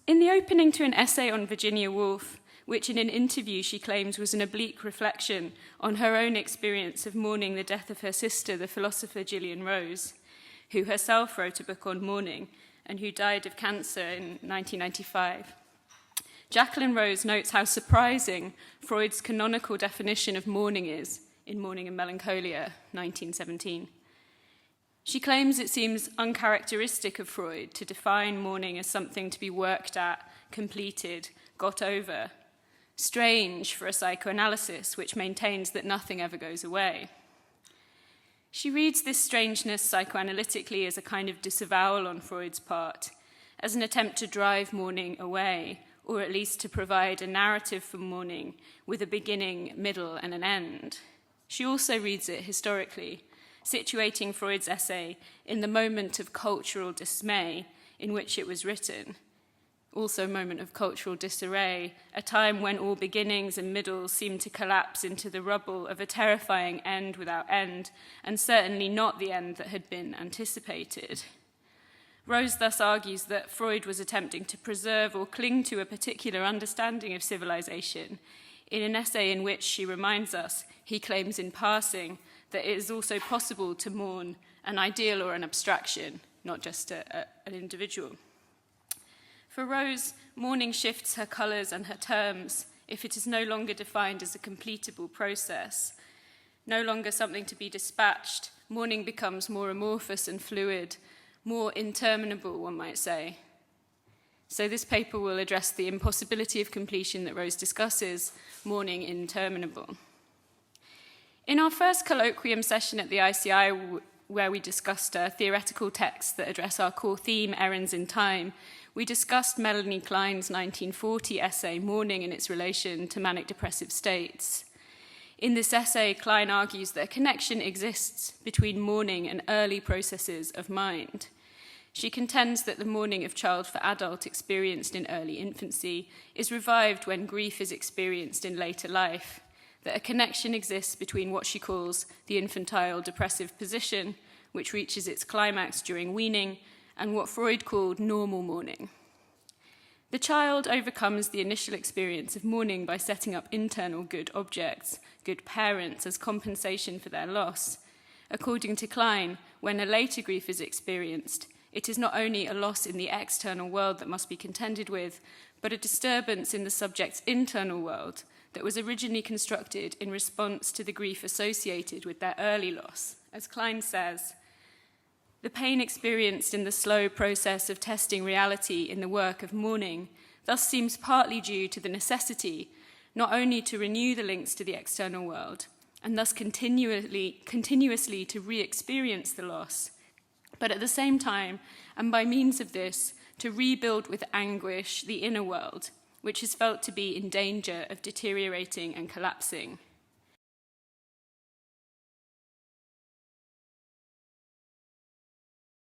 In the opening to an essay on Virginia Woolf, which in an interview she claims was an oblique reflection on her own experience of mourning the death of her sister, the philosopher Gillian Rose, who herself wrote a book on mourning and who died of cancer in 1995. Jacqueline Rose notes how surprising Freud's canonical definition of mourning is in Mourning and Melancholia, 1917. She claims it seems uncharacteristic of Freud to define mourning as something to be worked at, completed, got over. Strange for a psychoanalysis which maintains that nothing ever goes away. She reads this strangeness psychoanalytically as a kind of disavowal on Freud's part, as an attempt to drive mourning away, or at least to provide a narrative for mourning with a beginning, middle, and an end. She also reads it historically, situating Freud's essay in the moment of cultural dismay in which it was written, also a moment of cultural disarray, a time when all beginnings and middles seemed to collapse into the rubble of a terrifying end without end, and certainly not the end that had been anticipated. Rose thus argues that Freud was attempting to preserve or cling to a particular understanding of civilization in an essay in which, she reminds us, he claims in passing that it is also possible to mourn an ideal or an abstraction, not just an individual. For Rose, mourning shifts her colours and her terms if it is no longer defined as a completable process, no longer something to be dispatched. Mourning becomes more amorphous and fluid, more interminable, one might say. So this paper will address the impossibility of completion that Rose discusses, mourning interminable. In our first colloquium session at the ICI, where we discussed theoretical texts that address our core theme, errands in time, we discussed Melanie Klein's 1940 essay, Mourning and its Relation to Manic Depressive States. In this essay, Klein argues that a connection exists between mourning and early processes of mind. She contends that the mourning of child for adult experienced in early infancy is revived when grief is experienced in later life, that a connection exists between what she calls the infantile depressive position, which reaches its climax during weaning, and what Freud called normal mourning. The child overcomes the initial experience of mourning by setting up internal good objects, good parents, as compensation for their loss. According to Klein, when a later grief is experienced, it is not only a loss in the external world that must be contended with, but a disturbance in the subject's internal world that was originally constructed in response to the grief associated with their early loss. As Klein says, the pain experienced in the slow process of testing reality in the work of mourning thus seems partly due to the necessity not only to renew the links to the external world, and thus continuously to re-experience the loss, but at the same time, and by means of this, to rebuild with anguish the inner world, which is felt to be in danger of deteriorating and collapsing.